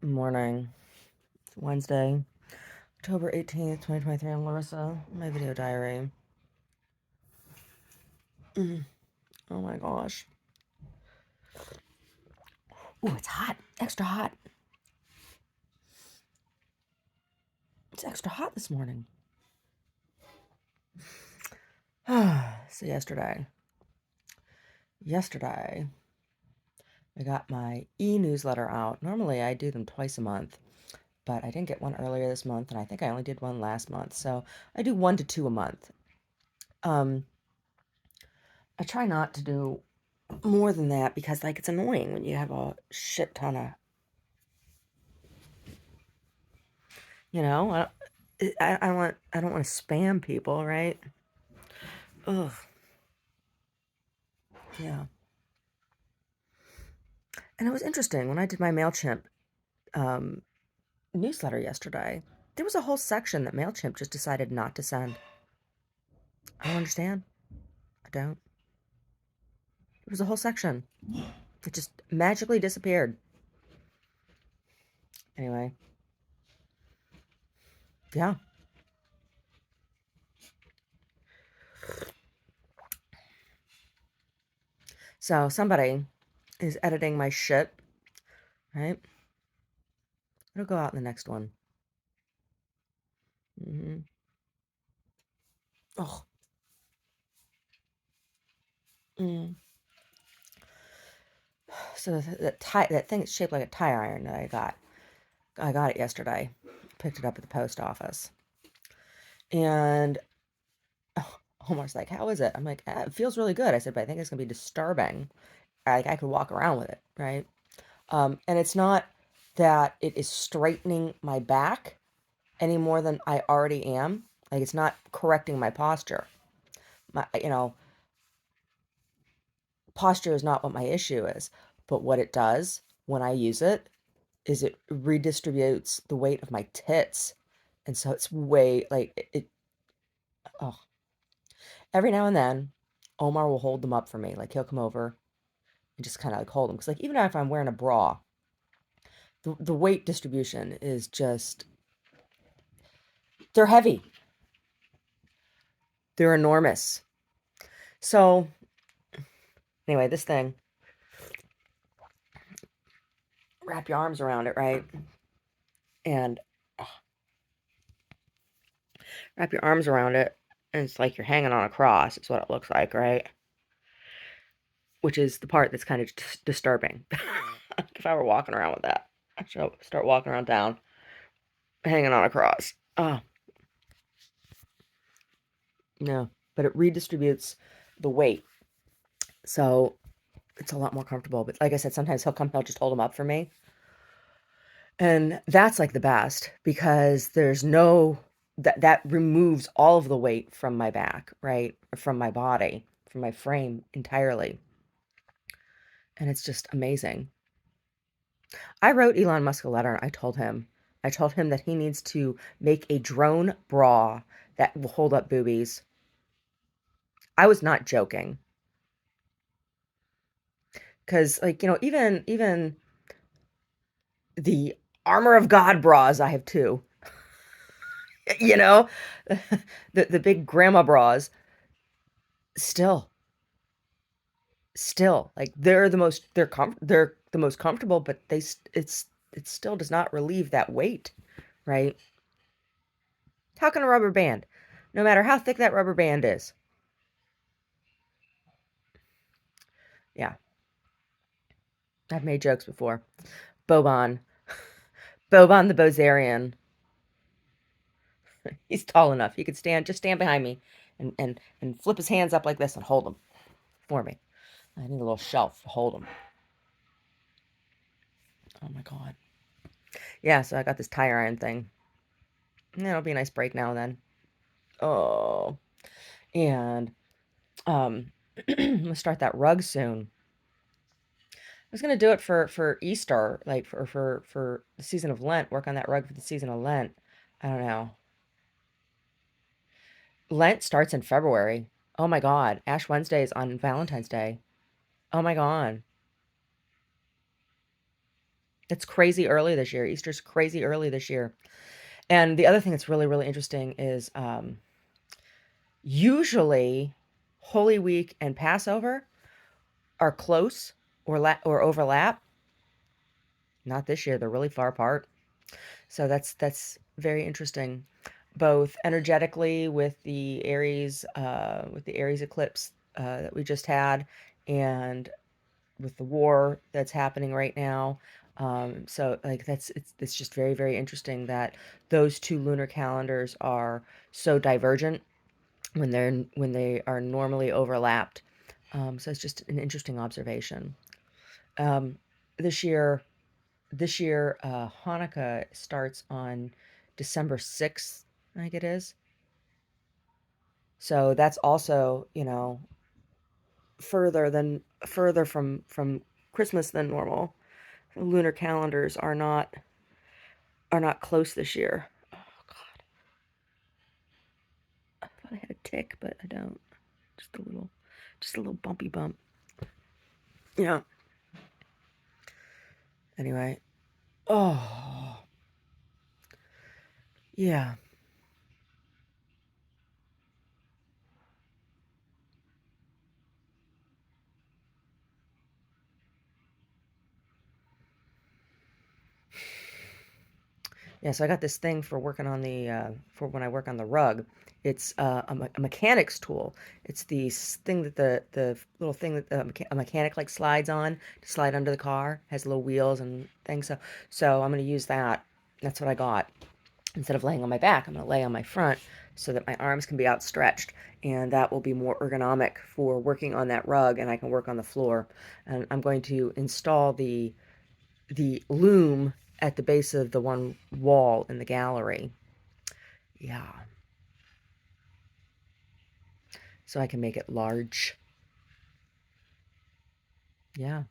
Morning. It's Wednesday, October 18th, 2023. I'm Larissa. My video diary. Oh my gosh. Ooh, it's hot. Extra hot. It's extra hot this morning. So yesterday, I got my e-newsletter out. Normally I do them twice a month, but I didn't get one earlier this month, and I think I only did one last month. So I do 1 to 2 a month. I try not to do more than that because, like, it's annoying when you have a shit ton of, you know, I don't want to spam people, right? Ugh, yeah. And it was interesting when I did my MailChimp um, newsletter yesterday. There was a whole section that MailChimp just decided not to send. I don't understand. I don't. There was a whole section. It just magically disappeared. Anyway, yeah. So somebody is editing my shit, right? It'll go out in the next one. Oh. Mm. So that thing is shaped like a tire iron that I got it yesterday. Picked it up at the post office. And Omar's like, "How is it?" I'm like, "It feels really good." I said, "But I think it's gonna be disturbing. Like, I could walk around with it, right?" And it's not that it is straightening my back any more than I already am. Like, it's not correcting my posture. Posture is not what my issue is. But what it does when I use it is it redistributes the weight of my tits. And so it's way like oh, every now and then Omar will hold them up for me. Like, he'll come over and just kind of like hold them. Because, like, even if I'm wearing a bra, the weight distribution is just, they're heavy. They're enormous. So anyway, this thing, wrap your arms around it, right? And wrap your arms around it, and it's like you're hanging on a cross. It's what it looks like, right? Which is the part that's kind of disturbing. If I were walking around with that, I should start walking around town hanging on a cross. Oh, no. But it redistributes the weight. So it's a lot more comfortable. But like I said, sometimes he'll just hold them up for me. And that's like the best because there's no, that removes all of the weight from my back, right? Or from my body, from my frame entirely. And it's just amazing. I wrote Elon Musk a letter. I told him that he needs to make a drone bra that will hold up boobies. I was not joking. Because, like, even the Armor of God bras, I have two. You know, the big grandma bras, still, like, they're the most comfortable, but it still does not relieve that weight, right? How can a rubber band, no matter how thick that rubber band is? Yeah, I've made jokes before. Boban, Boban the Bozarian. He's tall enough. He could stand behind me and flip his hands up like this and hold them for me. I need a little shelf to hold them. Oh my God. Yeah, so I got this tire iron thing. And it'll be a nice break now and then. Oh. And I'm gonna start that rug soon. I was gonna do it for Easter, like for the season of Lent, work on that rug for the season of Lent. I don't know. Lent starts in February. Oh my God. Ash Wednesday is on Valentine's Day. Oh my God. It's crazy early this year. Easter's crazy early this year. And the other thing that's really, really interesting is usually Holy Week and Passover are close or overlap. Not this year. They're really far apart. So that's very interesting, both energetically with the Aries eclipse that we just had, and with the war that's happening right now. So like it's just very, very interesting that those two lunar calendars are so divergent when they are normally overlapped. So it's just an interesting observation. Um, this year, Hanukkah starts on December 6th, I think it is. So that's also, further from Christmas than normal. Lunar calendars are not close this year. Oh God, I thought I had a tick, but I don't. Just just a little bumpy bump. Yeah. Anyway. Oh, yeah. Yeah, so I got this thing for working on for when I work on the rug. It's a mechanics tool. It's the thing that the little thing that a mechanic like slides on to slide under the car. Has little wheels and things. So I'm going to use that. That's what I got. Instead of laying on my back, I'm going to lay on my front so that my arms can be outstretched, and that will be more ergonomic for working on that rug, and I can work on the floor. And I'm going to install the loom at the base of the one wall in the gallery. Yeah. So I can make it large. Yeah.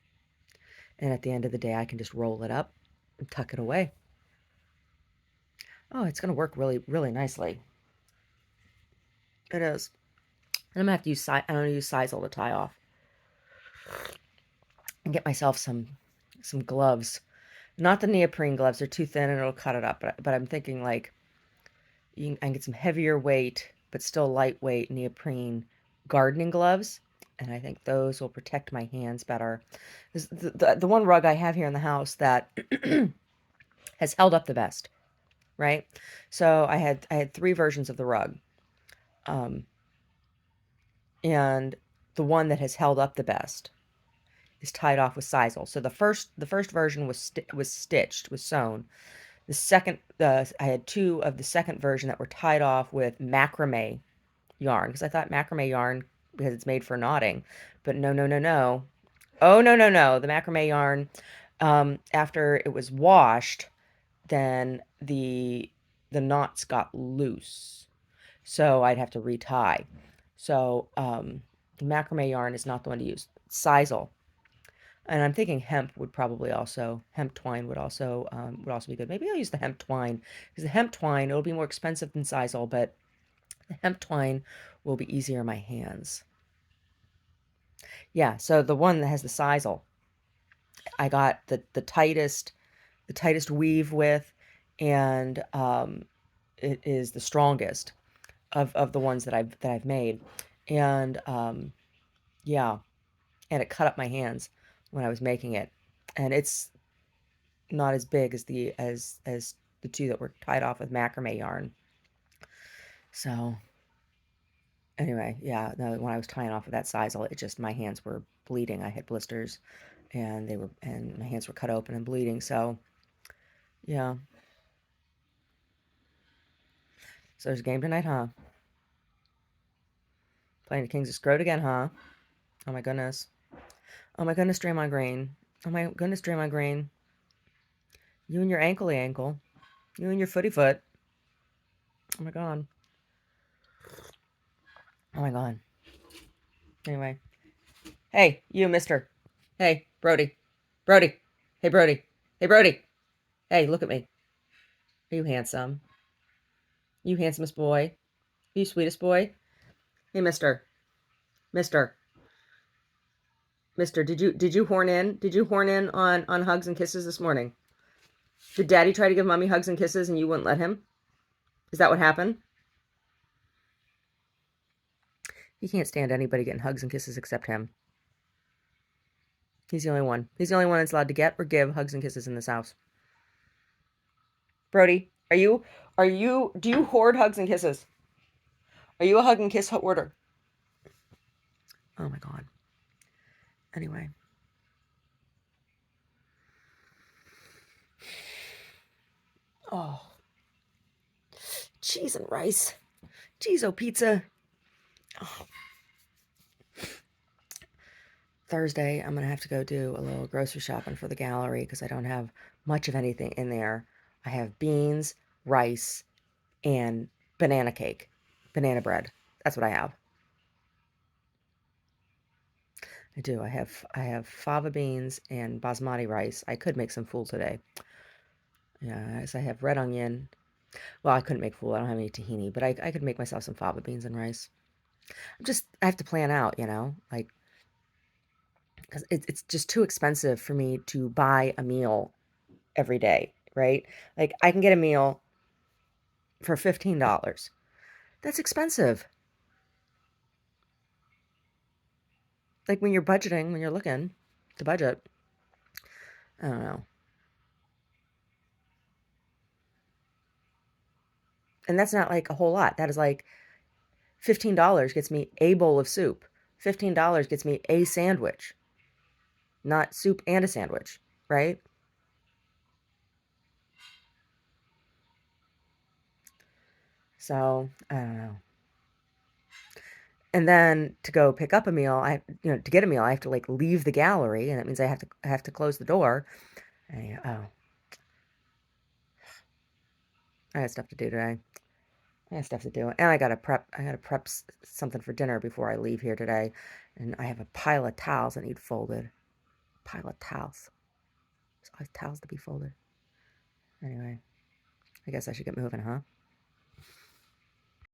And at the end of the day, I can just roll it up and tuck it away. Oh, it's going to work really, really nicely. It is. And I'm going to have to I'm going to use Sisal to tie off and get myself some gloves. Not the neoprene gloves. They're too thin and it'll cut it up. But I'm thinking like I can get some heavier weight, but still lightweight neoprene gardening gloves. And I think those will protect my hands better. The one rug I have here in the house that has held up the best, right? So I had three versions of the rug, um, and the one that has held up the best is tied off with sisal. So the first version was stitched, was sewn. The second, I had two of the second version that were tied off with macrame yarn because I thought macrame yarn because it's made for knotting, but no, no, no, no. Oh no, no, no. The macrame yarn, after it was washed, then the knots got loose, so I'd have to retie. So the macrame yarn is not the one to use. Sisal, and I'm thinking hemp twine would also be good. Maybe I'll use the hemp twine because the hemp twine it'll be more expensive than sisal, but the hemp twine will be easier on my hands. Yeah, so the one that has the sisal, I got the tightest weave width, and it is the strongest of the ones that I've made, and yeah, and it cut up my hands when I was making it, and it's not as big as the two that were tied off with macrame yarn. So anyway, yeah, no, when I was tying off with that sisal, it just my hands were bleeding. I had blisters, and my hands were cut open and bleeding. So yeah, so there's a game tonight, huh? Playing the Kings of Scrot again, huh? Oh my goodness. Oh my goodness, Draymond Green. Oh my goodness, Draymond Green. You and your ankle. You and your footy foot. Oh my god. Oh my god. Anyway. Hey, you, mister. Hey, Brody. Brody. Hey, Brody. Hey, Brody. Hey, look at me. Are you handsome? You handsomest boy? You sweetest boy? Hey, mister. Mister. Mister, did you horn in? Did you horn in on hugs and kisses this morning? Did Daddy try to give Mommy hugs and kisses and you wouldn't let him? Is that what happened? He can't stand anybody getting hugs and kisses except him. He's the only one. He's the only one that's allowed to get or give hugs and kisses in this house. Brody, do you hoard hugs and kisses? Are you a hug and kiss hoarder? Oh my God. Anyway. Oh. Cheese and rice. Cheese-o pizza. Oh. Thursday, I'm going to have to go do a little grocery shopping for the gallery because I don't have much of anything in there. I have beans, rice, and banana cake. Banana bread. That's what I have. I do. I have fava beans and basmati rice. I could make some fool today. Yeah, so I have red onion. Well, I couldn't make fool. I don't have any tahini, but I could make myself some fava beans and rice. I have to plan out, like, because it's just too expensive for me to buy a meal every day, right? Like, I can get a meal for $15. That's expensive. Like, when you're budgeting, when you're looking to budget, I don't know. And that's not like a whole lot. That is like $15 gets me a bowl of soup. $15 gets me a sandwich, not soup and a sandwich, right? So, I don't know. And then to go pick up a meal, to get a meal, I have to like leave the gallery, and that means I have to close the door. Oh, I got stuff to do today. I got stuff to do, and I gotta prep. Something for dinner before I leave here today, and I have a pile of towels that need folded. Pile of towels. There's always towels to be folded. Anyway, I guess I should get moving, huh?